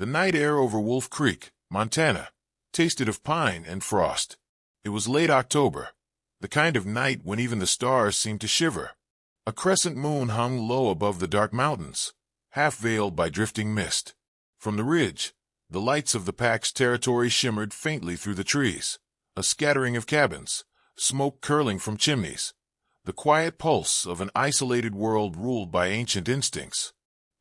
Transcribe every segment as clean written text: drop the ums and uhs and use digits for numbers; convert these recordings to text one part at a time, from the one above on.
The night air over Wolf Creek, Montana, tasted of pine and frost. It was late October, the kind of night when even the stars seemed to shiver. A crescent moon hung low above the dark mountains, half veiled by drifting mist. From the ridge, the lights of the pack's territory shimmered faintly through the trees, a scattering of cabins, smoke curling from chimneys, the quiet pulse of an isolated world ruled by ancient instincts.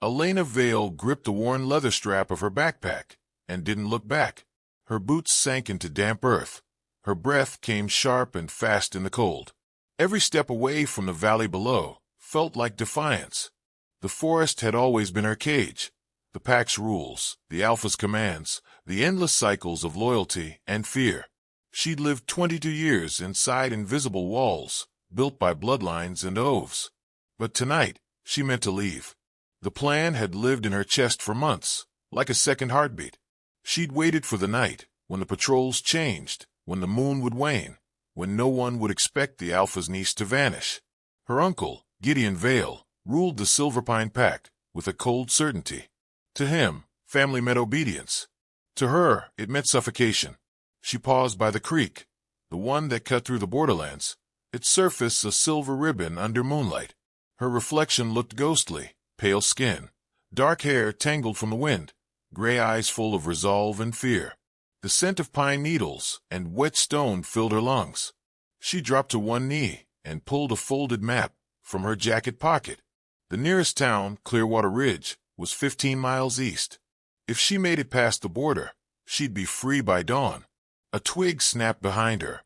Elena Vale gripped the worn leather strap of her backpack and didn't look back. Her boots sank into damp earth. Her breath came sharp and fast in the cold. Every step away from the valley below felt like defiance. The forest had always been her cage. The pack's rules, the Alpha's commands, the endless cycles of loyalty and fear. She'd lived 22 years inside invisible walls, built by bloodlines and oaths. But tonight, she meant to leave. The plan had lived in her chest for months, like a second heartbeat. She'd waited for the night, when the patrols changed, when the moon would wane, when no one would expect the Alpha's niece to vanish. Her uncle, Gideon Vale, ruled the Silverpine Pack with a cold certainty. To him, family meant obedience. To her, it meant suffocation. She paused by the creek, the one that cut through the borderlands, its surface a silver ribbon under moonlight. Her reflection looked ghostly, pale skin, dark hair tangled from the wind, gray eyes full of resolve and fear. The scent of pine needles and wet stone filled her lungs. She dropped to one knee and pulled a folded map from her jacket pocket. The nearest town, Clearwater Ridge, was 15 miles east. If she made it past the border, she'd be free by dawn. A twig snapped behind her.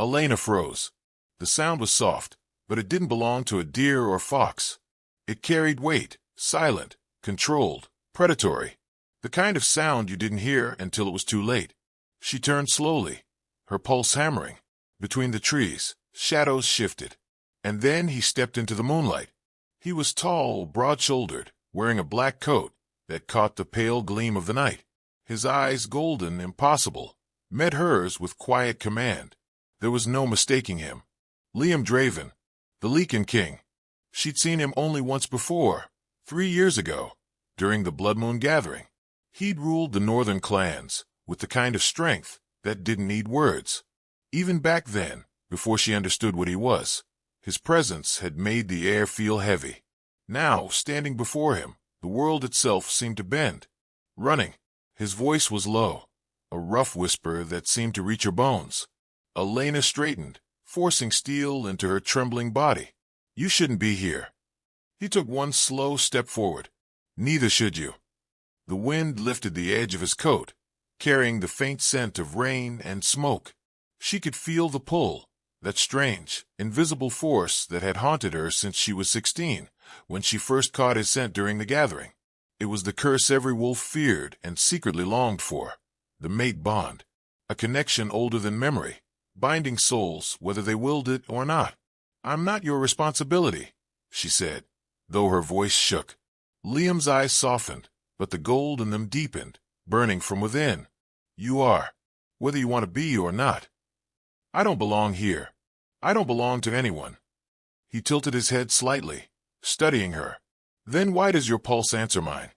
Elena froze. The sound was soft, but it didn't belong to a deer or fox. It carried weight, silent, controlled, predatory. The kind of sound you didn't hear until it was too late. She turned slowly, her pulse hammering. Between the trees, shadows shifted. And then he stepped into the moonlight. He was tall, broad-shouldered, wearing a black coat that caught the pale gleam of the night. His eyes, golden, impossible, met hers with quiet command. There was no mistaking him. Liam Draven, the Lycan king. She'd seen him only once before, 3 years ago, during the Blood Moon Gathering. He'd ruled the northern clans with the kind of strength that didn't need words. Even back then, before she understood what he was, his presence had made the air feel heavy. Now, standing before him, the world itself seemed to bend. Running, his voice was low, a rough whisper that seemed to reach her bones. Elena straightened, forcing steel into her trembling body. You shouldn't be here. He took one slow step forward. Neither should you. The wind lifted the edge of his coat, carrying the faint scent of rain and smoke. She could feel the pull, that strange, invisible force that had haunted her since she was 16, when she first caught his scent during the gathering. It was the curse every wolf feared and secretly longed for, the mate bond, a connection older than memory, binding souls whether they willed it or not. I'm not your responsibility, she said, though her voice shook. Liam's eyes softened, but the gold in them deepened, burning from within. You are, whether you want to be or not. I don't belong here. I don't belong to anyone. He tilted his head slightly, studying her. Then why does your pulse answer mine?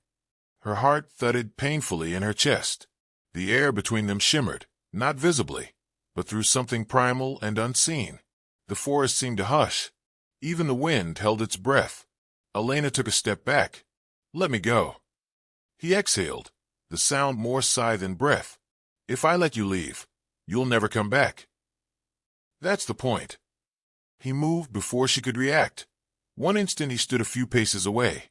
Her heart thudded painfully in her chest. The air between them shimmered, not visibly, but through something primal and unseen. The forest seemed to hush. Even the wind held its breath. Elena took a step back. Let me go. He exhaled, the sound more sigh than breath. If I let you leave, you'll never come back. That's the point. He moved before she could react. One instant he stood a few paces away.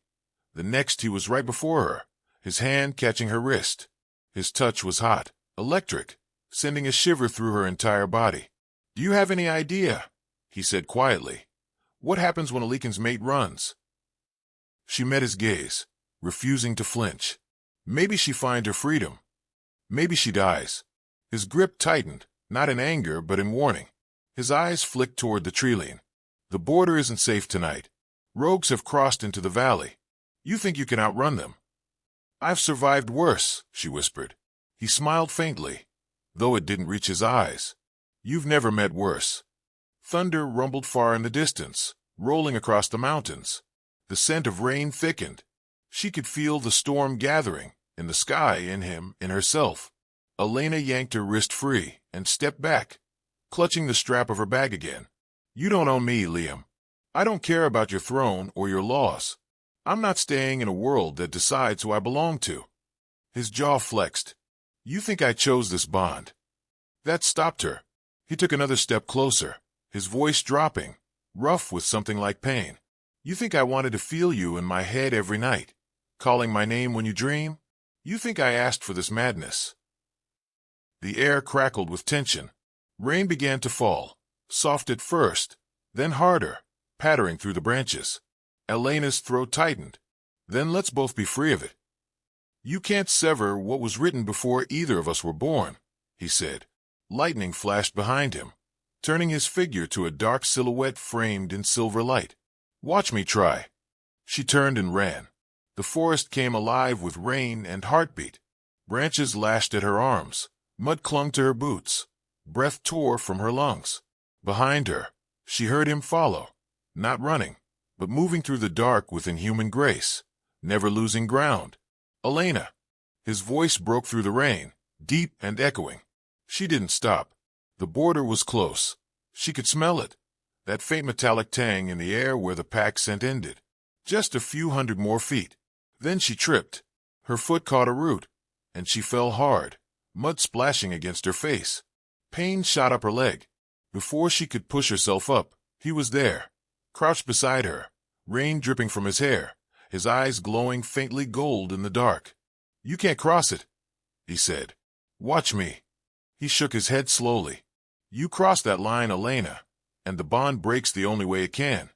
The next he was right before her, his hand catching her wrist. His touch was hot, electric, sending a shiver through her entire body. Do you have any idea, he said quietly, what happens when a Lycan's mate runs? She met his gaze, refusing to flinch. Maybe she finds her freedom. Maybe she dies. His grip tightened, not in anger but in warning. His eyes flicked toward the treeline. The border isn't safe tonight. Rogues have crossed into the valley. You think you can outrun them? I've survived worse, she whispered. He smiled faintly, though it didn't reach his eyes. You've never met worse. Thunder rumbled far in the distance, rolling across the mountains. The scent of rain thickened. She could feel the storm gathering, in the sky, in him, in herself. Elena yanked her wrist free and stepped back, clutching the strap of her bag again. You don't own me, Liam. I don't care about your throne or your laws. I'm not staying in a world that decides who I belong to. His jaw flexed. You think I chose this bond? That stopped her. He took another step closer, his voice dropping, rough with something like pain. You think I wanted to feel you in my head every night, calling my name when you dream? You think I asked for this madness? The air crackled with tension. Rain began to fall, soft at first, then harder, pattering through the branches. Elena's throat tightened. Then let's both be free of it. You can't sever what was written before either of us were born, he said. Lightning flashed behind him, turning his figure to a dark silhouette framed in silver light. Watch me try. She turned and ran. The forest came alive with rain and heartbeat. Branches lashed at her arms. Mud clung to her boots. Breath tore from her lungs. Behind her, she heard him follow, not running, but moving through the dark with inhuman grace, never losing ground. Elena. His voice broke through the rain, deep and echoing. She didn't stop. The border was close. She could smell it, that faint metallic tang in the air where the pack scent ended. Just a few hundred more feet. Then she tripped. Her foot caught a root, and she fell hard, mud splashing against her face. Pain shot up her leg. Before she could push herself up, he was there, crouched beside her, rain dripping from his hair, his eyes glowing faintly gold in the dark. You can't cross it, he said. Watch me. He shook his head slowly. You cross that line, Elena, and the bond breaks the only way it can.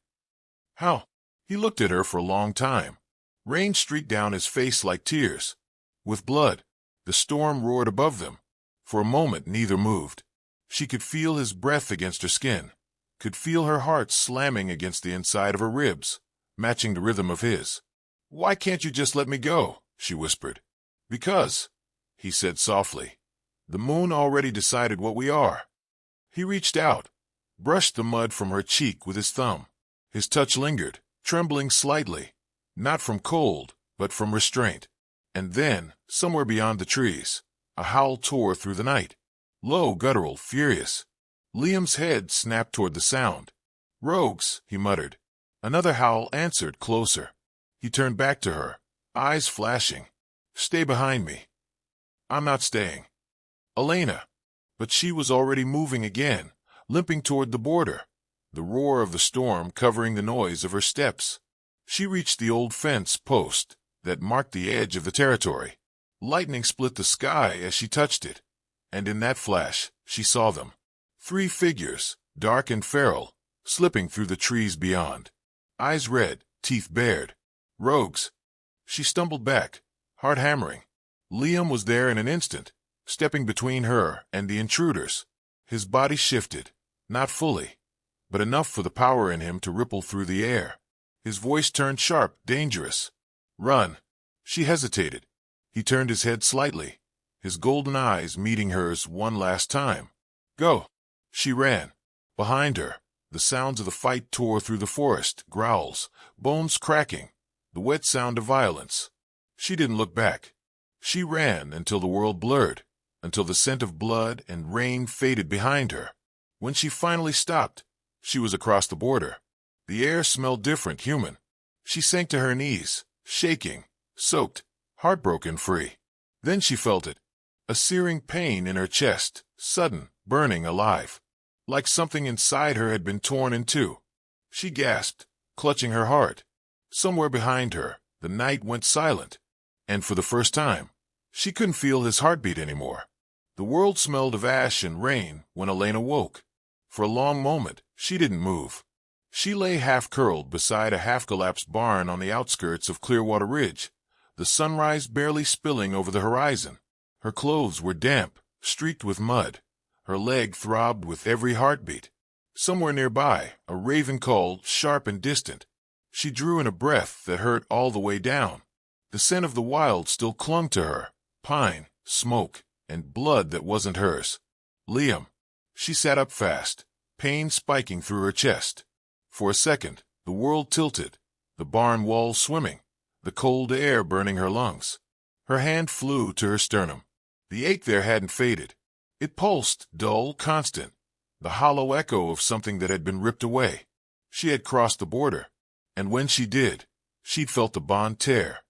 How? He looked at her for a long time. Rain streaked down his face like tears. With blood, the storm roared above them. For a moment neither moved. She could feel his breath against her skin, could feel her heart slamming against the inside of her ribs, matching the rhythm of his. Why can't you just let me go? She whispered. Because, he said softly, the moon already decided what we are. He reached out, brushed the mud from her cheek with his thumb. His touch lingered, trembling slightly, not from cold, but from restraint. And then, somewhere beyond the trees, a howl tore through the night. Low, guttural, furious. Liam's head snapped toward the sound. Rogues, he muttered. Another howl answered closer. He turned back to her, eyes flashing. Stay behind me. I'm not staying. Elena. But she was already moving again, limping toward the border, the roar of the storm covering the noise of her steps. She reached the old fence post that marked the edge of the territory. Lightning split the sky as she touched it, and in that flash she saw them. 3 figures, dark and feral, slipping through the trees beyond. Eyes red, teeth bared. Rogues. She stumbled back, heart hammering. Liam was there in an instant, stepping between her and the intruders. His body shifted, not fully, but enough for the power in him to ripple through the air. His voice turned sharp, dangerous. Run. She hesitated. He turned his head slightly, his golden eyes meeting hers one last time. Go. She ran. Behind her, the sounds of the fight tore through the forest, growls, bones cracking, the wet sound of violence. She didn't look back. She ran until the world blurred, until the scent of blood and rain faded behind her. When she finally stopped, she was across the border. The air smelled different, human. She sank to her knees, shaking, soaked, heartbroken free. Then she felt it, a searing pain in her chest, sudden, burning, alive. Like something inside her had been torn in two. She gasped, clutching her heart. Somewhere behind her, the night went silent, and for the first time, she couldn't feel his heartbeat anymore. The world smelled of ash and rain when Elena woke. For a long moment, she didn't move. She lay half-curled beside a half-collapsed barn on the outskirts of Clearwater Ridge, the sunrise barely spilling over the horizon. Her clothes were damp, streaked with mud. Her leg throbbed with every heartbeat. Somewhere nearby, a raven called, sharp and distant. She drew in a breath that hurt all the way down. The scent of the wild still clung to her, pine, smoke, and blood that wasn't hers. Liam. She sat up fast, pain spiking through her chest. For a second, the world tilted, the barn wall swimming, the cold air burning her lungs. Her hand flew to her sternum. The ache there hadn't faded. It pulsed, dull, constant, the hollow echo of something that had been ripped away. She had crossed the border, and when she did, she'd felt the bond tear.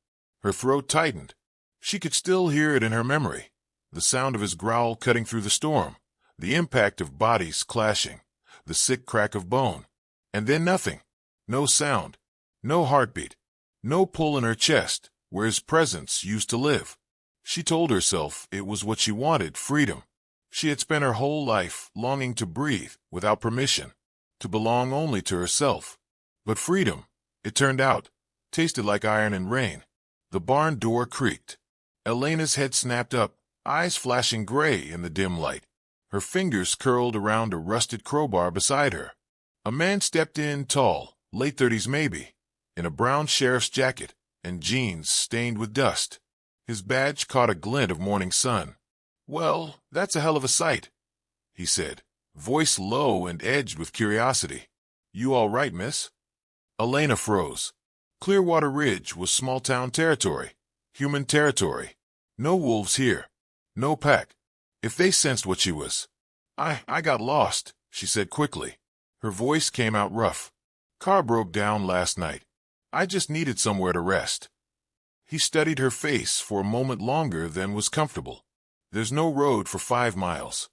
Her throat tightened. She could still hear it in her memory, the sound of his growl cutting through the storm, the impact of bodies clashing, the sick crack of bone. And then nothing. No sound, no heartbeat, no pull in her chest, where his presence used to live. She told herself it was what she wanted, freedom. She had spent her whole life longing to breathe without permission, to belong only to herself. But freedom, it turned out, tasted like iron and rain. The barn door creaked. Elena's head snapped up, eyes flashing gray in the dim light. Her fingers curled around a rusted crowbar beside her. A man stepped in, tall, late 30s maybe, in a brown sheriff's jacket and jeans stained with dust. His badge caught a glint of morning sun. "Well, that's a hell of a sight," he said, voice low and edged with curiosity. "You all right, miss?" Elena froze. Clearwater Ridge was small-town territory, human territory. No wolves here. No pack. If they sensed what she was. I got lost," she said quickly. Her voice came out rough. "Car broke down last night. I just needed somewhere to rest." He studied her face for a moment longer than was comfortable. "There's no road for 5 miles.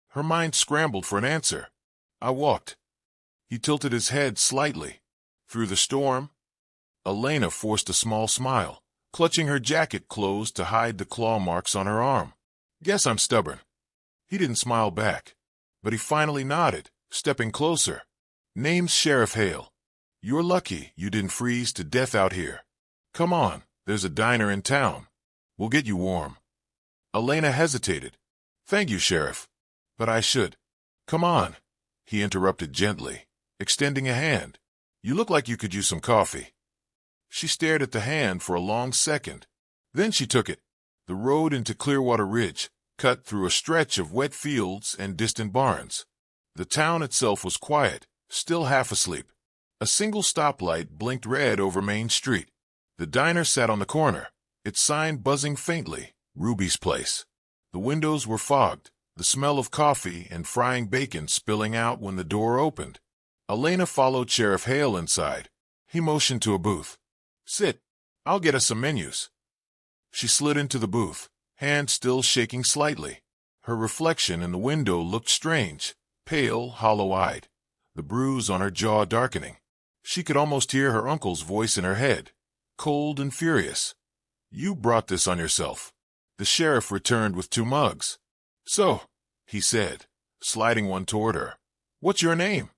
Her mind scrambled for an answer. "I walked." He tilted his head slightly. "Through the storm?" Elena forced a small smile, clutching her jacket closed to hide the claw marks on her arm. "Guess I'm stubborn." He didn't smile back, but he finally nodded, stepping closer. "Name's Sheriff Hale. You're lucky you didn't freeze to death out here. Come on, there's a diner in town. We'll get you warm." Elena hesitated. "Thank you, Sheriff, but I should." "Come on," he interrupted gently, extending a hand. "You look like you could use some coffee." She stared at the hand for a long second. Then she took it. The road into Clearwater Ridge cut through a stretch of wet fields and distant barns. The town itself was quiet, still half asleep. A single stoplight blinked red over Main Street. The diner sat on the corner, its sign buzzing faintly, Ruby's Place. The windows were fogged, the smell of coffee and frying bacon spilling out when the door opened. Elena followed Sheriff Hale inside. He motioned to a booth. "Sit. I'll get us some menus." She slid into the booth, hand still shaking slightly. Her reflection in the window looked strange, pale, hollow-eyed, the bruise on her jaw darkening. She could almost hear her uncle's voice in her head, cold and furious. "You brought this on yourself." The sheriff returned with 2 mugs. "So," he said, sliding one toward her. "What's your name?"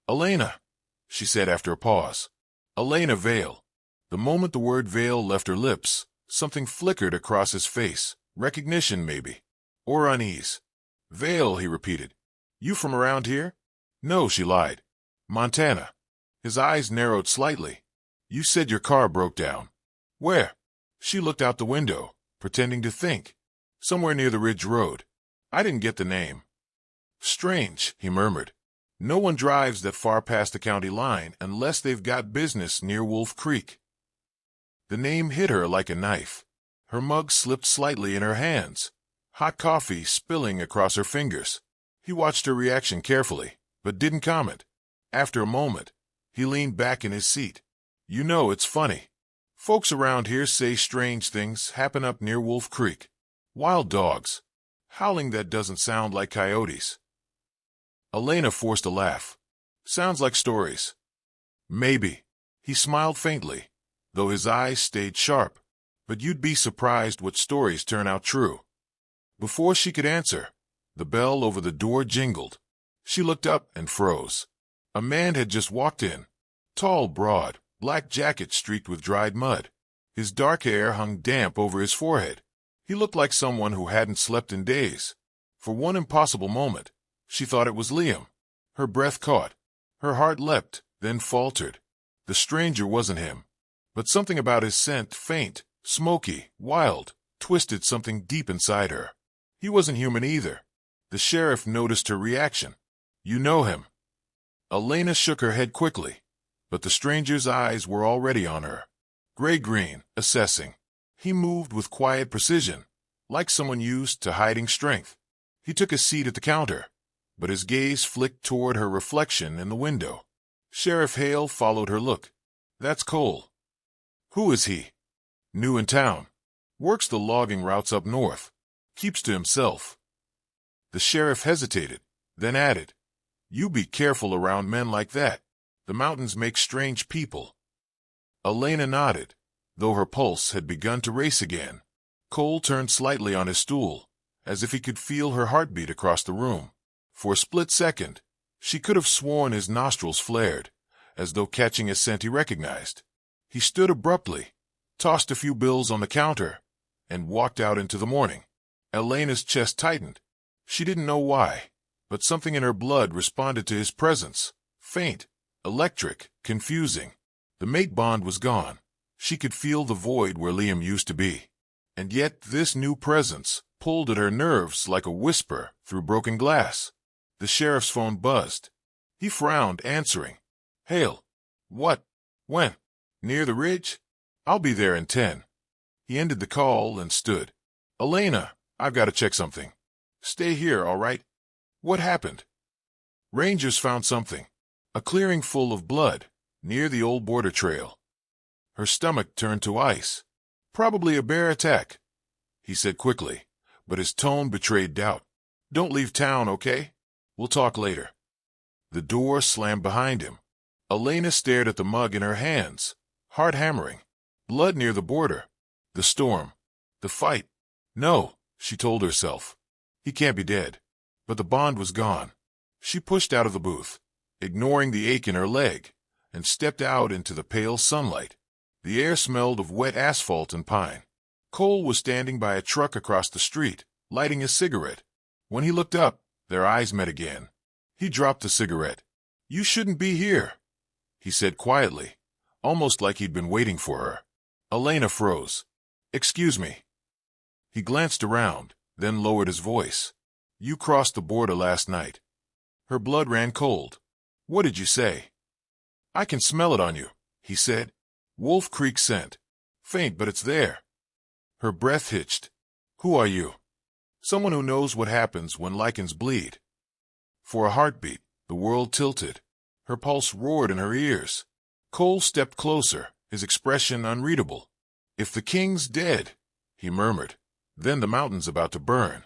"Elena," she said after a pause. "Elena Vale." The moment the word Vale left her lips, something flickered across his face, recognition maybe, or unease. "Vale," he repeated. "You from around here?" "No," she lied. "Montana." His eyes narrowed slightly. "You said your car broke down. Where?" She looked out the window, pretending to think. "Somewhere near the Ridge Road. I didn't get the name." "Strange," he murmured. "No one drives that far past the county line unless they've got business near Wolf Creek." The name hit her like a knife. Her mug slipped slightly in her hands, hot coffee spilling across her fingers. He watched her reaction carefully, but didn't comment. After a moment, he leaned back in his seat. "You know, it's funny. Folks around here say strange things happen up near Wolf Creek. Wild dogs. Howling that doesn't sound like coyotes." Elena forced a laugh. "Sounds like stories." "Maybe." He smiled faintly, though his eyes stayed sharp. "But you'd be surprised what stories turn out true." Before she could answer, the bell over the door jingled. She looked up and froze. A man had just walked in. Tall, broad, black jacket streaked with dried mud. His dark hair hung damp over his forehead. He looked like someone who hadn't slept in days. For one impossible moment, she thought it was Liam. Her breath caught. Her heart leapt, then faltered. The stranger wasn't him. But something about his scent, faint, smoky, wild, twisted something deep inside her. He wasn't human either. The sheriff noticed her reaction. "You know him." Elena shook her head quickly, but the stranger's eyes were already on her. Gray-green, assessing. He moved with quiet precision, like someone used to hiding strength. He took a seat at the counter, but his gaze flicked toward her reflection in the window. Sheriff Hale followed her look. That's Cole. Who is he? New in town. Works the logging routes up north. Keeps to himself. The sheriff hesitated, then added, You be careful around men like that. The mountains make strange people. Elena nodded, though her pulse had begun to race again. Cole turned slightly on his stool, as if he could feel her heartbeat across the room. For a split second, she could have sworn his nostrils flared, as though catching a scent he recognized. He stood abruptly, tossed a few bills on the counter, and walked out into the morning. Elena's chest tightened. She didn't know why, but something in her blood responded to his presence. Faint, electric, confusing. The mate bond was gone. She could feel the void where Liam used to be. And yet this new presence pulled at her nerves like a whisper through broken glass. The sheriff's phone buzzed. He frowned, answering. Hale. What? When? Near the ridge? I'll be there in 10. He ended the call and stood. Elena, I've got to check something. Stay here, all right? What happened? Rangers found something. A clearing full of blood, near the old border trail. Her stomach turned to ice. Probably a bear attack, he said quickly, but his tone betrayed doubt. Don't leave town, okay? We'll talk later. The door slammed behind him. Elena stared at the mug in her hands, heart hammering. Blood near the border. The storm. The fight. No, she told herself. He can't be dead. But the bond was gone. She pushed out of the booth, ignoring the ache in her leg, and stepped out into the pale sunlight. The air smelled of wet asphalt and pine. Cole was standing by a truck across the street, lighting a cigarette. When he looked up, their eyes met again. He dropped the cigarette. You shouldn't be here, he said quietly, almost like he'd been waiting for her. Elena froze. Excuse me. He glanced around, then lowered his voice. You crossed the border last night. Her blood ran cold. What did you say? I can smell it on you, he said. Wolf Creek scent. Faint, but it's there. Her breath hitched. Who are you? Someone who knows what happens when Lycans bleed. For a heartbeat, the world tilted. Her pulse roared in her ears. Cole stepped closer, his expression unreadable. If the king's dead, he murmured, then the mountain's about to burn.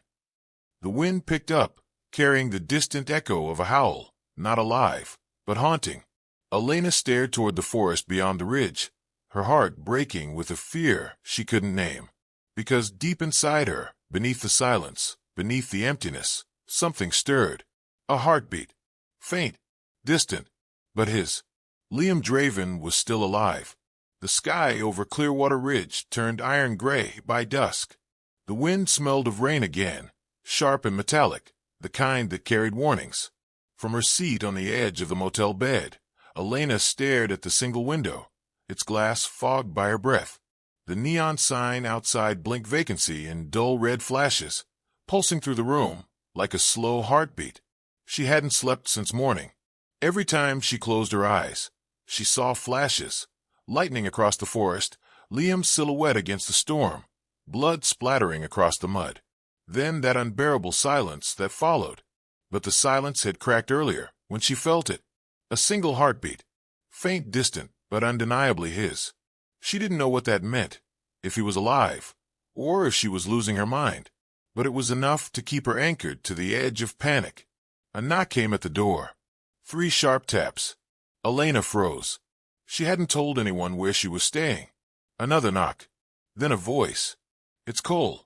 The wind picked up, carrying the distant echo of a howl, not alive, but haunting. Elena stared toward the forest beyond the ridge, her heart breaking with a fear she couldn't name. Because deep inside her, beneath the silence, beneath the emptiness, something stirred. A heartbeat. Faint, distant, but his. Liam Draven was still alive. The sky over Clearwater Ridge turned iron gray by dusk. The wind smelled of rain again, sharp and metallic, the kind that carried warnings. From her seat on the edge of the motel bed, Elena stared at the single window, its glass fogged by her breath. The neon sign outside blinked vacancy in dull red flashes, pulsing through the room like a slow heartbeat. She hadn't slept since morning. Every time she closed her eyes, she saw flashes, lightning across the forest, Liam's silhouette against the storm, blood splattering across the mud. Then that unbearable silence that followed. But the silence had cracked earlier, when she felt it. A single heartbeat. Faint, distant, but undeniably his. She didn't know what that meant, if he was alive, or if she was losing her mind. But it was enough to keep her anchored to the edge of panic. A knock came at the door. 3 sharp taps. Elena froze. She hadn't told anyone where she was staying. Another knock. Then a voice. It's Cole.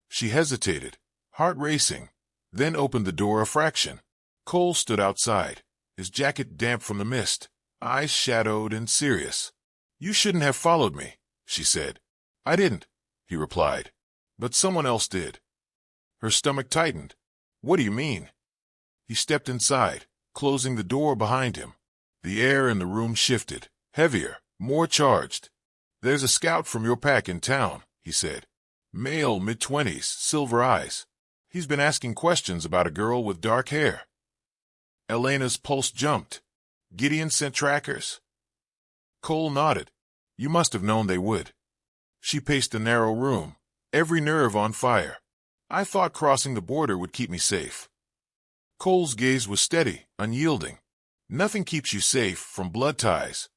She hesitated, heart racing, then opened the door a fraction. Cole stood outside, his jacket damp from the mist, eyes shadowed and serious. You shouldn't have followed me, she said. I didn't, he replied. But someone else did. Her stomach tightened. What do you mean? He stepped inside, closing the door behind him. The air in the room shifted, heavier, more charged. There's a scout from your pack in town, he said. Male, mid-20s, silver eyes. He's been asking questions about a girl with dark hair. Elena's pulse jumped. Gideon sent trackers? Cole nodded. You must have known they would. She paced the narrow room, every nerve on fire. I thought crossing the border would keep me safe. Cole's gaze was steady, unyielding. Nothing keeps you safe from blood ties.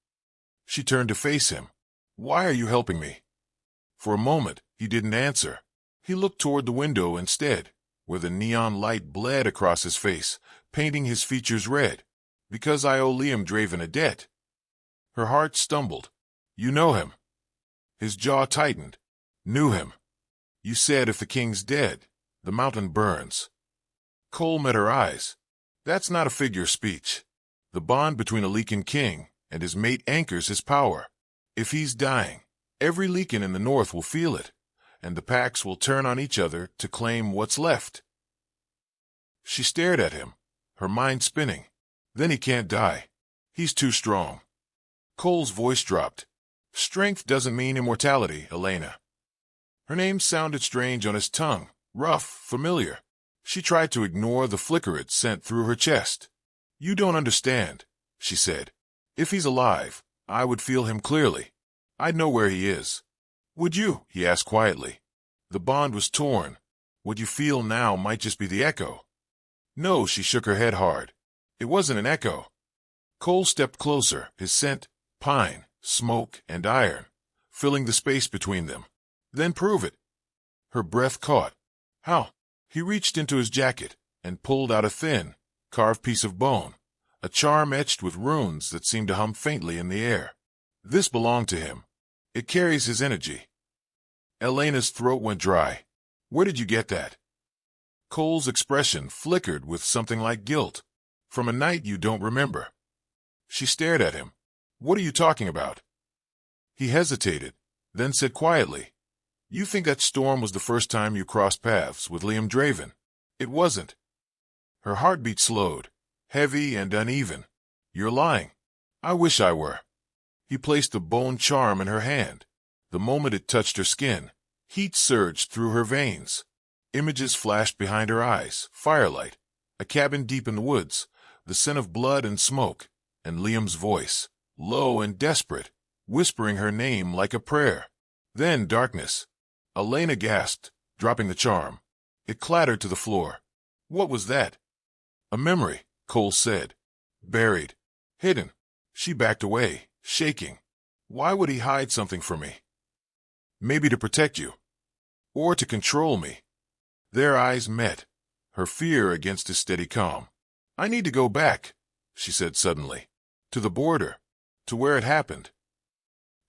She turned to face him. Why are you helping me? For a moment, he didn't answer. He looked toward the window instead, where the neon light bled across his face, painting his features red. Because I owe Liam Draven a debt. Her heart stumbled. You know him. His jaw tightened. Knew him. You said if the king's dead, the mountain burns. Cole met her eyes. That's not a figure of speech. The bond between a Lycan king and his mate anchors his power. If he's dying, every Lycan in the north will feel it, and the packs will turn on each other to claim what's left. She stared at him, her mind spinning. Then he can't die. He's too strong. Cole's voice dropped. Strength doesn't mean immortality, Elena. Her name sounded strange on his tongue, rough, familiar. She tried to ignore the flicker it sent through her chest. You don't understand, she said. If he's alive, I would feel him clearly. I'd know where he is. Would you? He asked quietly. The bond was torn. What you feel now might just be the echo. No, she shook her head hard. It wasn't an echo. Cole stepped closer, his scent, pine, smoke, and iron, filling the space between them. Then prove it. Her breath caught. How? He reached into his jacket and pulled out a thin, carved piece of bone, a charm etched with runes that seemed to hum faintly in the air. This belonged to him. It carries his energy. Elena's throat went dry. Where did you get that? Cole's expression flickered with something like guilt. From a night you don't remember. She stared at him. What are you talking about? He hesitated, then said quietly, You think that storm was the first time you crossed paths with Liam Draven? It wasn't. Her heartbeat slowed, heavy and uneven. You're lying. I wish I were. He placed the bone charm in her hand. The moment it touched her skin, heat surged through her veins. Images flashed behind her eyes, firelight, a cabin deep in the woods, the scent of blood and smoke, and Liam's voice, low and desperate, whispering her name like a prayer. Then darkness. Elena gasped, dropping the charm. It clattered to the floor. What was that? A memory, Cole said. Buried. Hidden. She backed away, shaking. Why would he hide something from me? Maybe to protect you. Or to control me. Their eyes met, her fear against his steady calm. I need to go back, she said suddenly. To the border. To where it happened.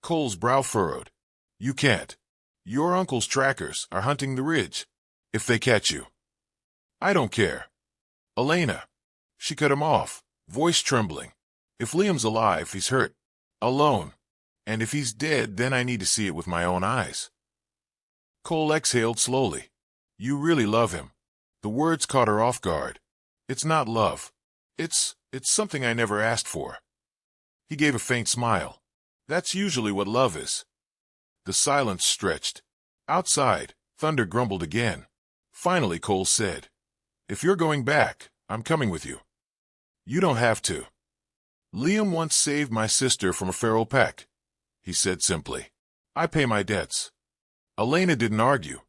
Cole's brow furrowed. You can't. Your uncle's trackers are hunting the ridge. If they catch you. I don't care. Elena. She cut him off, voice trembling. If Liam's alive, he's hurt. Alone. And if he's dead, then I need to see it with my own eyes. Cole exhaled slowly. You really love him. The words caught her off guard. It's not love. It's something I never asked for. He gave a faint smile. That's usually what love is. The silence stretched. Outside, thunder grumbled again. Finally, Cole said, If you're going back, I'm coming with you. You don't have to. Liam once saved my sister from a feral pack, he said simply. I pay my debts. Elena didn't argue.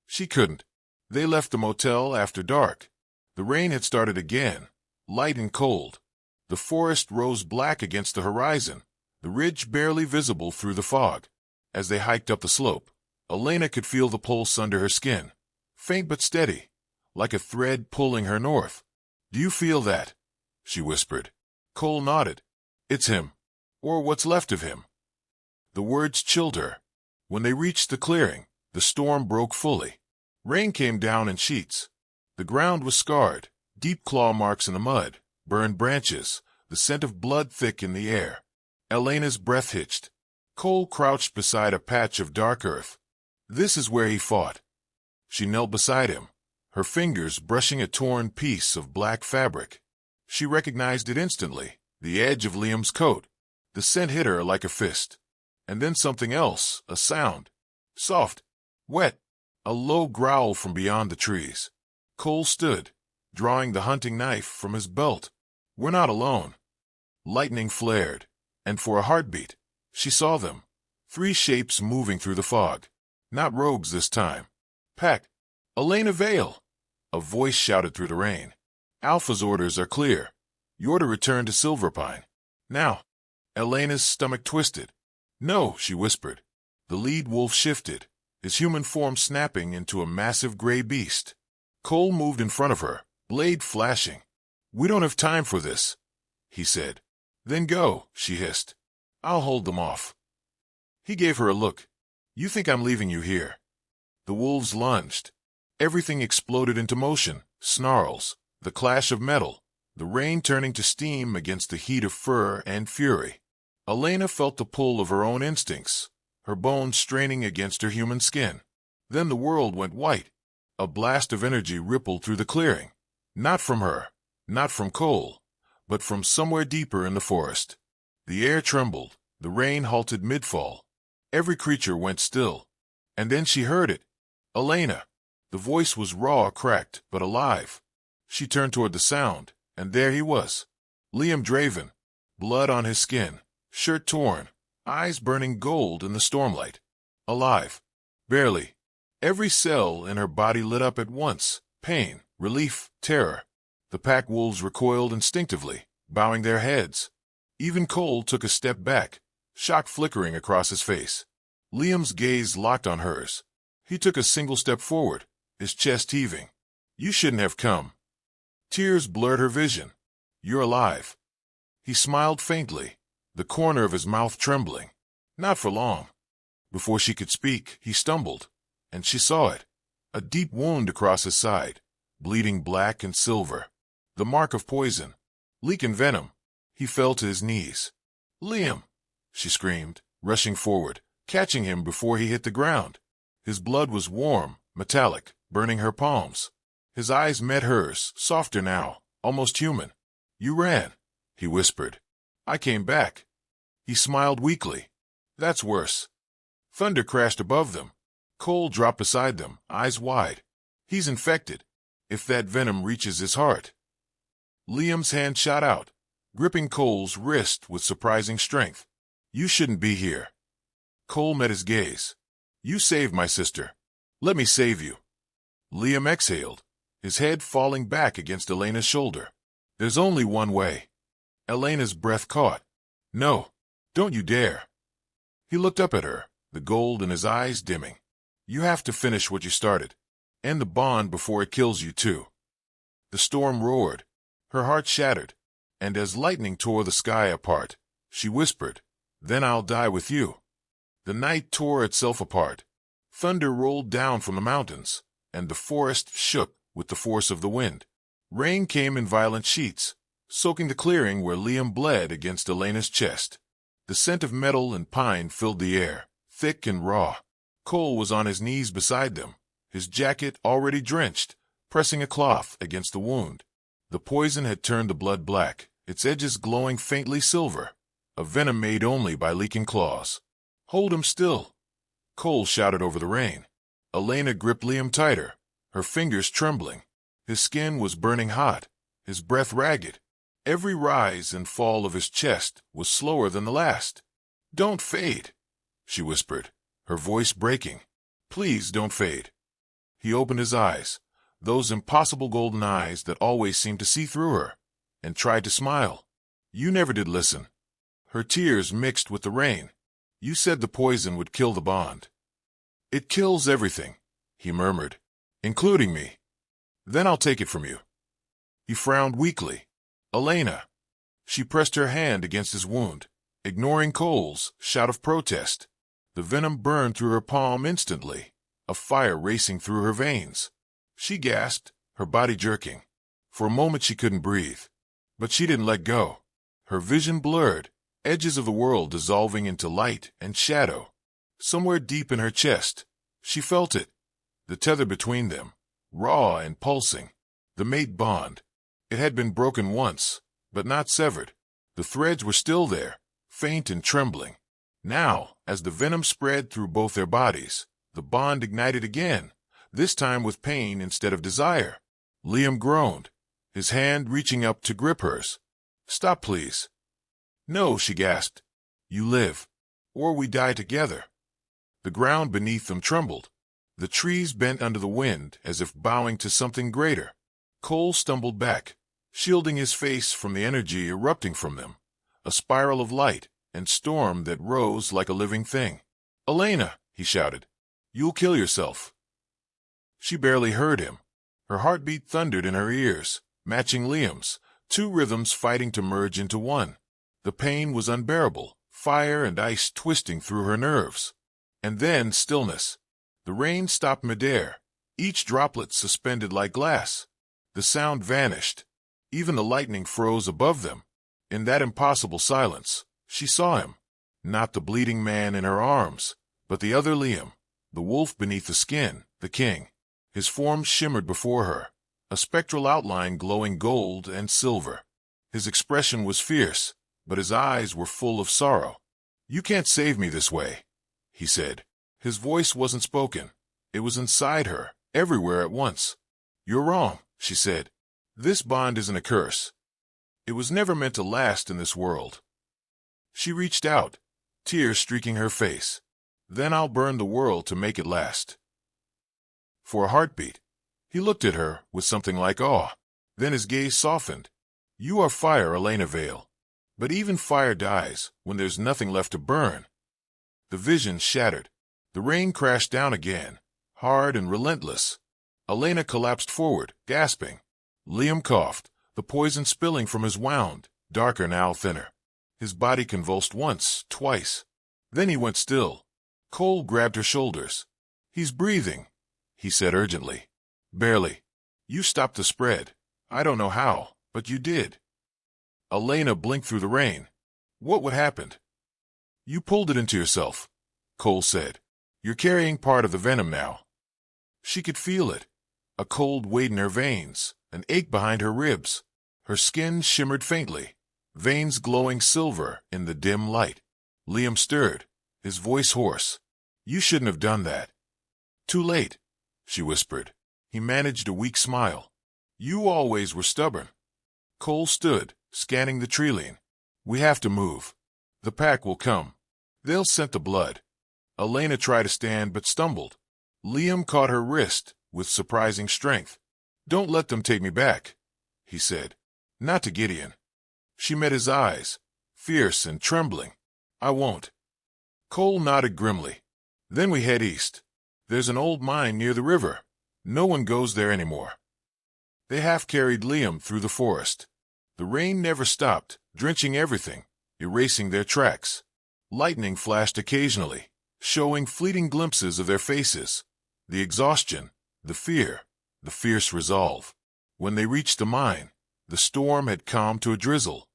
She couldn't. They left the motel after dark. The rain had started again, light and cold. The forest rose black against the horizon, the ridge barely visible through the fog. As they hiked up the slope, Elena could feel the pulse under her skin, faint but steady, like a thread pulling her north. Do you feel that? She whispered. Cole nodded. It's him. Or what's left of him. The words chilled her. When they reached the clearing, the storm broke fully. Rain came down in sheets. The ground was scarred, deep claw marks in the mud, burned branches, the scent of blood thick in the air. Elena's breath hitched. Cole crouched beside a patch of dark earth. This is where he fought. She knelt beside him, her fingers brushing a torn piece of black fabric. She recognized it instantly, the edge of Liam's coat. The scent hit her like a fist. And then something else, a sound. Soft, wet, a low growl from beyond the trees. Cole stood, drawing the hunting knife from his belt. We're not alone. Lightning flared, and for a heartbeat, she saw them. 3 shapes moving through the fog. Not rogues this time. Pack. Elena Vale! A voice shouted through the rain. Alpha's orders are clear. You're to return to Silverpine. Now. Elena's stomach twisted. No, she whispered. The lead wolf shifted, his human form snapping into a massive gray beast. Cole moved in front of her, blade flashing. We don't have time for this, he said. Then go, she hissed. I'll hold them off. He gave her a look. You think I'm leaving you here? The wolves lunged. Everything exploded into motion, snarls, the clash of metal, the rain turning to steam against the heat of fur and fury. Elena felt the pull of her own instincts, her bones straining against her human skin. Then the world went white. A blast of energy rippled through the clearing. Not from her, not from Cole, but from somewhere deeper in the forest. The air trembled, the rain halted mid-fall. Every creature went still. And then she heard it. Elena. The voice was raw, cracked, but alive. She turned toward the sound, and there he was. Liam Draven, blood on his skin, shirt torn, eyes burning gold in the stormlight. Alive. Barely. Every cell in her body lit up at once. Pain, relief, terror. The pack wolves recoiled instinctively, bowing their heads. Even Cole took a step back, shock flickering across his face. Liam's gaze locked on hers. He took a single step forward, his chest heaving. You shouldn't have come. Tears blurred her vision. You're alive. He smiled faintly, the corner of his mouth trembling. Not for long. Before she could speak, he stumbled, and she saw it. A deep wound across his side, bleeding black and silver. The mark of poison. Lycan venom. He fell to his knees. Liam! She screamed, rushing forward, catching him before he hit the ground. His blood was warm, metallic, burning her palms. His eyes met hers, softer now, almost human. You ran, he whispered. I came back. He smiled weakly. That's worse. Thunder crashed above them. Cole dropped beside them, eyes wide. He's infected. If that venom reaches his heart. Liam's hand shot out, gripping Cole's wrist with surprising strength. You shouldn't be here. Cole met his gaze. You saved my sister. Let me save you. Liam exhaled, his head falling back against Elena's shoulder. There's only one way. Elena's breath caught. No, don't you dare. He looked up at her, the gold in his eyes dimming. You have to finish what you started. End the bond before it kills you too. The storm roared. Her heart shattered, and as lightning tore the sky apart, she whispered, Then I'll die with you. The night tore itself apart. Thunder rolled down from the mountains, and the forest shook with the force of the wind. Rain came in violent sheets, soaking the clearing where Liam bled against Elena's chest. The scent of metal and pine filled the air, thick and raw. Cole was on his knees beside them, his jacket already drenched, pressing a cloth against the wound. The poison had turned the blood black, its edges glowing faintly silver, a venom made only by Lycan claws. Hold him still, Cole shouted over the rain. Elena gripped Liam tighter, her fingers trembling. His skin was burning hot, his breath ragged. Every rise and fall of his chest was slower than the last. Don't fade, she whispered, her voice breaking. Please don't fade. He opened his eyes, those impossible golden eyes that always seemed to see through her, and tried to smile. You never did listen. Her tears mixed with the rain. You said the poison would kill the bond. It kills everything, he murmured, including me. Then I'll take it from you. He frowned weakly. Elena. She pressed her hand against his wound, ignoring Cole's shout of protest. The venom burned through her palm instantly, a fire racing through her veins. She gasped, her body jerking. For a moment she couldn't breathe. But she didn't let go. Her vision blurred, edges of the world dissolving into light and shadow. Somewhere deep in her chest, she felt it. The tether between them, raw and pulsing. The mate bond. It had been broken once, but not severed. The threads were still there, faint and trembling. Now, as the venom spread through both their bodies, the bond ignited again, this time with pain instead of desire. Liam groaned, his hand reaching up to grip hers. Stop, please. No, she gasped. You live. or we die together. The ground beneath them trembled. The trees bent under the wind as if bowing to something greater. Cole stumbled back, shielding his face from the energy erupting from them, a spiral of light and storm that rose like a living thing. "Elena," he shouted, "you'll kill yourself." She barely heard him. Her heartbeat thundered in her ears, matching Liam's, two rhythms fighting to merge into one. The pain was unbearable, fire and ice twisting through her nerves. And then stillness. The rain stopped midair, each droplet suspended like glass. The sound vanished. Even the lightning froze above them. In that impossible silence, she saw him. Not the bleeding man in her arms, but the other Liam, the wolf beneath the skin, the king. His form shimmered before her, a spectral outline glowing gold and silver. His expression was fierce, but his eyes were full of sorrow. "You can't save me this way," he said. His voice wasn't spoken. It was inside her, everywhere at once. "You're wrong," she said. "This bond isn't a curse. It was never meant to last in this world." She reached out, tears streaking her face. "Then I'll burn the world to make it last." For a heartbeat, he looked at her with something like awe. Then his gaze softened. "You are fire, Elena Vale. But even fire dies when there's nothing left to burn." The vision shattered. The rain crashed down again, hard and relentless. Elena collapsed forward, gasping. Liam coughed, the poison spilling from his wound, darker now, thinner. His body convulsed once, twice. Then he went still. Cole grabbed her shoulders. "He's breathing," he said urgently. "Barely. You stopped the spread. I don't know how, but you did." Elena blinked through the rain. "What happened?" "You pulled it into yourself," Cole said. "You're carrying part of the venom now." She could feel it. A cold weight in her veins, an ache behind her ribs. Her skin shimmered faintly, veins glowing silver in the dim light. Liam stirred, his voice hoarse. "You shouldn't have done that." "Too late," she whispered. He managed a weak smile. "You always were stubborn." Cole stood, scanning the tree-line. "We have to move. The pack will come. They'll scent the blood." Elena tried to stand but stumbled. Liam caught her wrist with surprising strength. "Don't let them take me back," he said. "Not to Gideon." She met his eyes, fierce and trembling. "I won't." Cole nodded grimly. "Then we head east. There's an old mine near the river. No one goes there anymore." They half-carried Liam through the forest. The rain never stopped, drenching everything, erasing their tracks. Lightning flashed occasionally, showing fleeting glimpses of their faces. The exhaustion, the fear, the fierce resolve. When they reached the mine, the storm had calmed to a drizzle.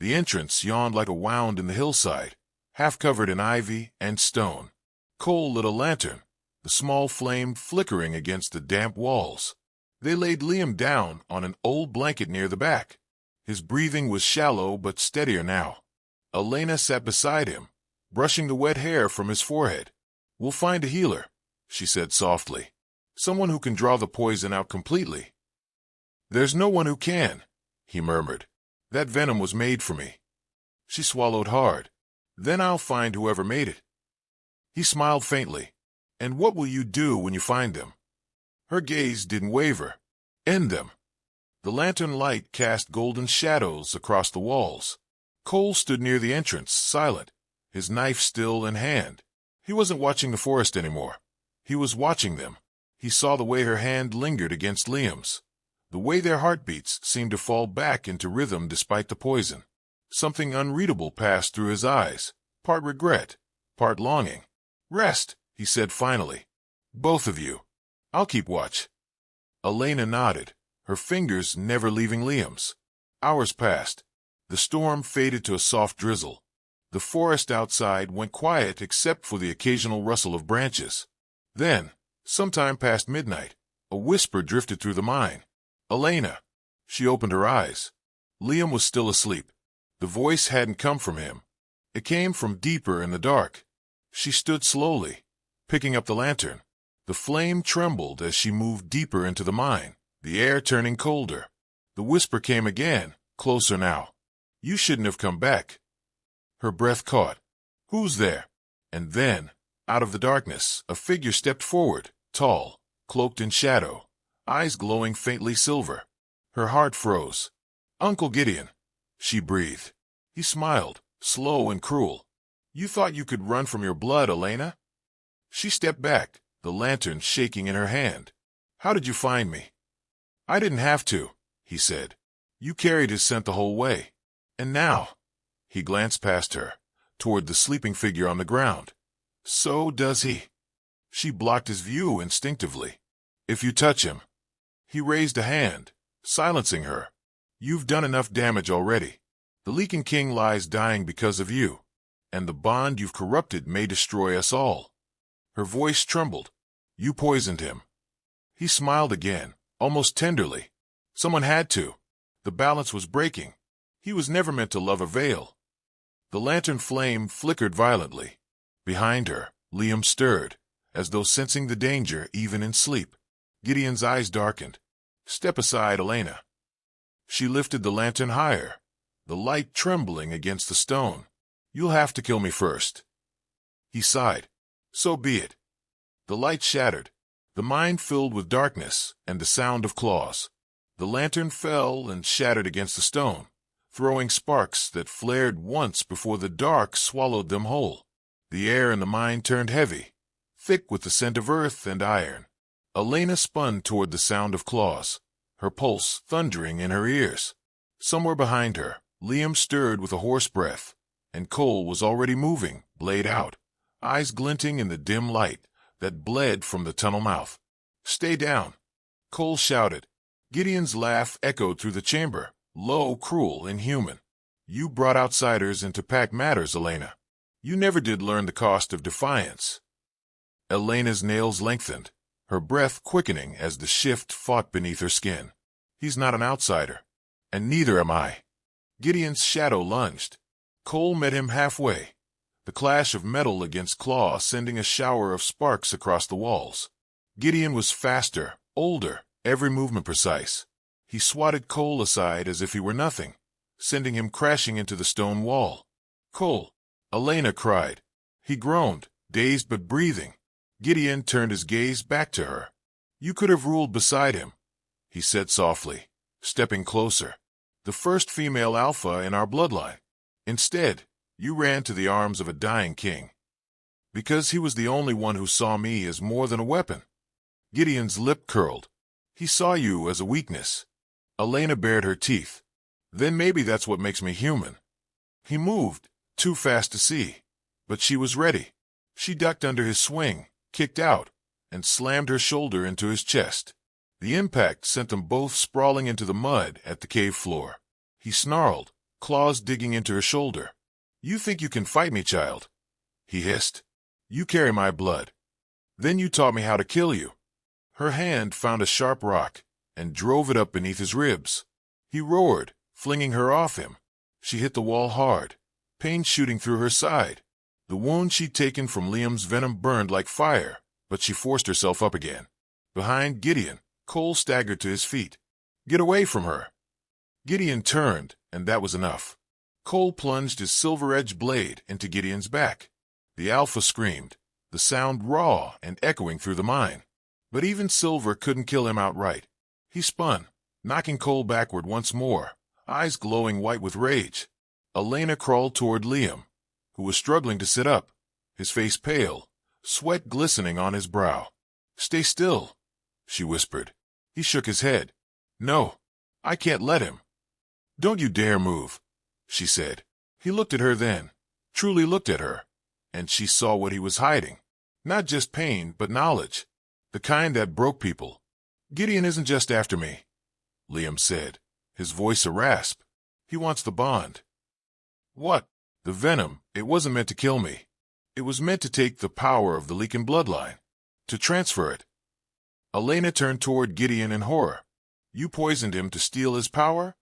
The entrance yawned like a wound in the hillside, half covered in ivy and stone. Cole lit a lantern, the small flame flickering against the damp walls. They laid Liam down on an old blanket near the back. His breathing was shallow but steadier now. Elena sat beside him, brushing the wet hair from his forehead. "We'll find a healer," she said softly. "Someone who can draw the poison out completely." "There's no one who can," he murmured. "That venom was made for me." She swallowed hard. "Then I'll find whoever made it." He smiled faintly. "And what will you do when you find them?" Her gaze didn't waver. "End them." The lantern light cast golden shadows across the walls. Cole stood near the entrance, silent, his knife still in hand. He wasn't watching the forest anymore. He was watching them. He saw the way her hand lingered against Liam's, the way their heartbeats seemed to fall back into rhythm despite the poison. Something unreadable passed through his eyes, part regret, part longing. "Rest," he said finally. "Both of you. I'll keep watch." Elena nodded, her fingers never leaving Liam's. Hours passed. The storm faded to a soft drizzle. The forest outside went quiet except for the occasional rustle of branches. Then, sometime past midnight, a whisper drifted through the mine. "Elena." She opened her eyes. Liam was still asleep. The voice hadn't come from him. It came from deeper in the dark. She stood slowly, picking up the lantern. The flame trembled as she moved deeper into the mine, the air turning colder. The whisper came again, closer now. "You shouldn't have come back." Her breath caught. "Who's there?" And then, out of the darkness, a figure stepped forward, tall, cloaked in shadow, eyes glowing faintly silver. Her heart froze. "Uncle Gideon," she breathed. He smiled, slow and cruel. "You thought you could run from your blood, Elena?" She stepped back, the lantern shaking in her hand. "How did you find me?" "I didn't have to," he said. "You carried his scent the whole way. And now," he glanced past her, toward the sleeping figure on the ground. "So does he." She blocked his view instinctively. "If you touch him." He raised a hand, silencing her. "You've done enough damage already. The Lycan King lies dying because of you, and the bond you've corrupted may destroy us all." Her voice trembled. "You poisoned him." He smiled again, almost tenderly. "Someone had to. The balance was breaking. He was never meant to love a veil." The lantern flame flickered violently. Behind her, Liam stirred, as though sensing the danger even in sleep. Gideon's eyes darkened. "Step aside, Elena." She lifted the lantern higher, the light trembling against the stone. "You'll have to kill me first." He sighed. "So be it." The light shattered, the mine filled with darkness and the sound of claws. The lantern fell and shattered against the stone, throwing sparks that flared once before the dark swallowed them whole. The air in the mine turned heavy, thick with the scent of earth and iron. Elena spun toward the sound of claws, her pulse thundering in her ears. Somewhere behind her, Liam stirred with a hoarse breath, and Cole was already moving, blade out, eyes glinting in the dim light that bled from the tunnel mouth. "Stay down," Cole shouted. Gideon's laugh echoed through the chamber, low, cruel, inhuman. "You brought outsiders into pack matters, Elena. You never did learn the cost of defiance." Elena's nails lengthened, her breath quickening as the shift fought beneath her skin. "He's not an outsider, and neither am I." Gideon's shadow lunged. Cole met him halfway, the clash of metal against claw sending a shower of sparks across the walls. Gideon was faster, older, every movement precise. He swatted Cole aside as if he were nothing, sending him crashing into the stone wall. "Cole!" Elena cried. He groaned, dazed but breathing. Gideon turned his gaze back to her. "You could have ruled beside him," he said softly, stepping closer. "The first female alpha in our bloodline. Instead, you ran to the arms of a dying king. Because he was the only one who saw me as more than a weapon." Gideon's lip curled. "He saw you as a weakness." Elena bared her teeth. "Then maybe that's what makes me human." He moved, too fast to see, but she was ready. She ducked under his swing, kicked out, and slammed her shoulder into his chest. The impact sent them both sprawling into the mud at the cave floor. He snarled, claws digging into her shoulder. "You think you can fight me, child?" he hissed. "You carry my blood. Then you taught me how to kill you." Her hand found a sharp rock and drove it up beneath his ribs. He roared, flinging her off him. She hit the wall hard, pain shooting through her side. The wound she'd taken from Liam's venom burned like fire, but she forced herself up again. Behind Gideon, Cole staggered to his feet. "Get away from her." Gideon turned, and that was enough. Cole plunged his silver-edged blade into Gideon's back. The alpha screamed, the sound raw and echoing through the mine. But even silver couldn't kill him outright. He spun, knocking Cole backward once more, eyes glowing white with rage. Elena crawled toward Liam, who was struggling to sit up, his face pale, sweat glistening on his brow. "Stay still," she whispered. He shook his head. "No, I can't let him." "Don't you dare move," she said. He looked at her then, truly looked at her, and she saw what he was hiding. Not just pain, but knowledge. The kind that broke people. "Gideon isn't just after me," Liam said, his voice a rasp. "He wants the bond." "What?" "The venom. It wasn't meant to kill me. It was meant to take the power of the Lycan bloodline, to transfer it." Elena turned toward Gideon in horror. "You poisoned him to steal his power?"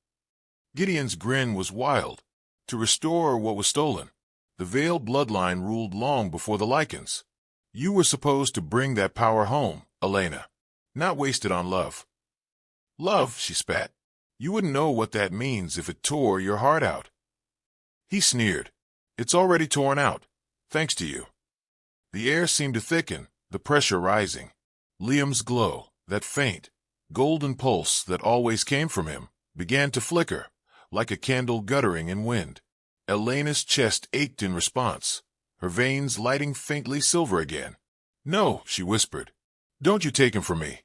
Gideon's grin was wild. "To restore what was stolen. The Veil bloodline ruled long before the Lycans. You were supposed to bring that power home, Elena, not waste it on love." "Love," she spat. "You wouldn't know what that means if it tore your heart out." He sneered. "It's already torn out, thanks to you." The air seemed to thicken, the pressure rising. Liam's glow, that faint, golden pulse that always came from him, began to flicker, like a candle guttering in wind. Elena's chest ached in response, her veins lighting faintly silver again. "No," she whispered. "Don't you take him from me."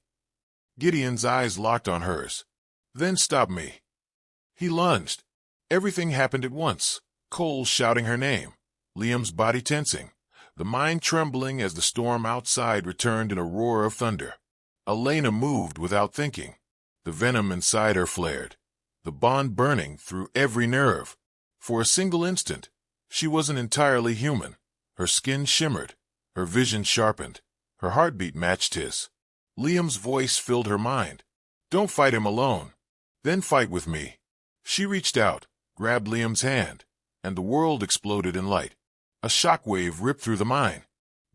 Gideon's eyes locked on hers. "Then stop me." He lunged. Everything happened at once. Cole shouting her name, Liam's body tensing, the mind trembling as the storm outside returned in a roar of thunder. Elena moved without thinking. The venom inside her flared, the bond burning through every nerve. For a single instant, she wasn't entirely human. Her skin shimmered, her vision sharpened, her heartbeat matched his. Liam's voice filled her mind. "Don't fight him alone. Then fight with me." She reached out, grabbed Liam's hand, and the world exploded in light. A shockwave ripped through the mine.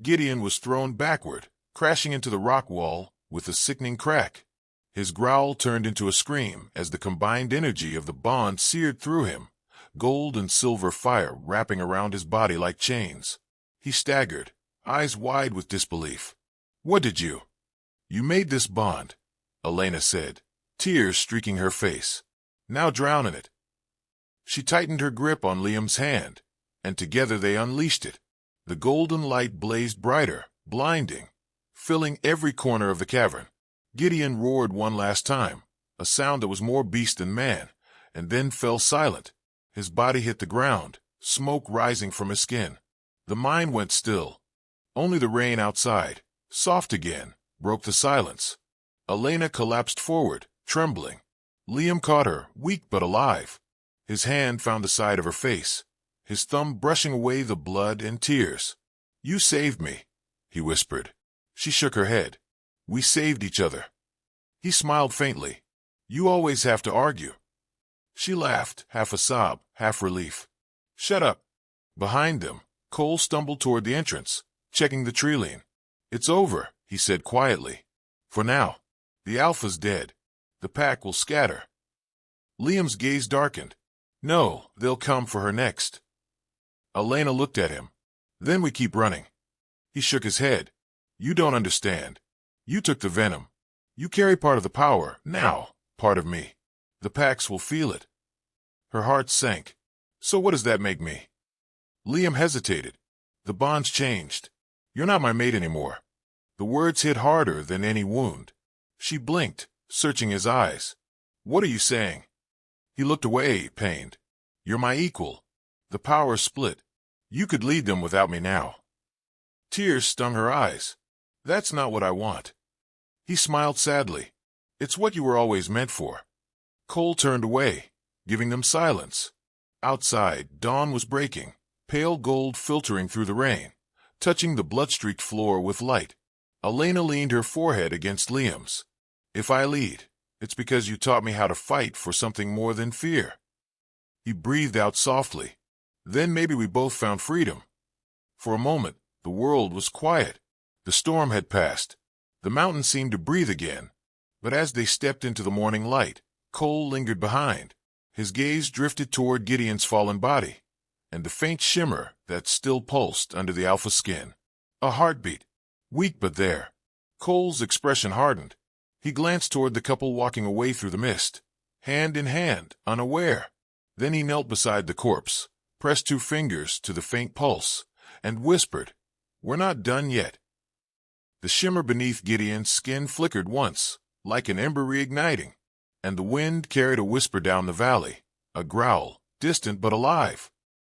Gideon was thrown backward, crashing into the rock wall with a sickening crack. His growl turned into a scream as the combined energy of the bond seared through him, gold and silver fire wrapping around his body like chains. He staggered, eyes wide with disbelief. "What did you?" "You made this bond," Elena said, tears streaking her face. "Now drown in it." She tightened her grip on Liam's hand, and together they unleashed it. The golden light blazed brighter, blinding, filling every corner of the cavern. Gideon roared one last time, a sound that was more beast than man, and then fell silent. His body hit the ground, smoke rising from his skin. The mine went still. Only the rain outside, soft again, broke the silence. Elena collapsed forward, trembling. Liam caught her, weak but alive. His hand found the side of her face, his thumb brushing away the blood and tears. "You saved me," he whispered. She shook her head. "We saved each other." He smiled faintly. "You always have to argue." She laughed, half a sob, half relief. "Shut up." Behind them, Cole stumbled toward the entrance, checking the tree-line. "It's over," he said quietly. "For now. The Alpha's dead. The pack will scatter." Liam's gaze darkened. "No, they'll come for her next." Elena looked at him. "Then we keep running." He shook his head. "You don't understand. You took the venom. You carry part of the power, now, part of me. The packs will feel it." Her heart sank. "So what does that make me?" Liam hesitated. "The bond's changed. You're not my mate anymore." The words hit harder than any wound. She blinked, searching his eyes. "What are you saying?" He looked away, pained. "You're my equal. The power split. You could lead them without me now." Tears stung her eyes. "That's not what I want." He smiled sadly. "It's what you were always meant for." Cole turned away, giving them silence. Outside, dawn was breaking, pale gold filtering through the rain, touching the blood-streaked floor with light. Elena leaned her forehead against Liam's. "If I lead, it's because you taught me how to fight for something more than fear." He breathed out softly. "Then maybe we both found freedom." For a moment, the world was quiet. The storm had passed. The mountains seemed to breathe again. But as they stepped into the morning light, Cole lingered behind. His gaze drifted toward Gideon's fallen body, and the faint shimmer that still pulsed under the alpha skin. A heartbeat. Weak but there. Cole's expression hardened. He glanced toward the couple walking away through the mist, hand in hand, unaware. Then he knelt beside the corpse, pressed 2 fingers to the faint pulse, and whispered, "We're not done yet." The shimmer beneath Gideon's skin flickered once, like an ember reigniting, and the wind carried a whisper down the valley, a growl, distant but alive.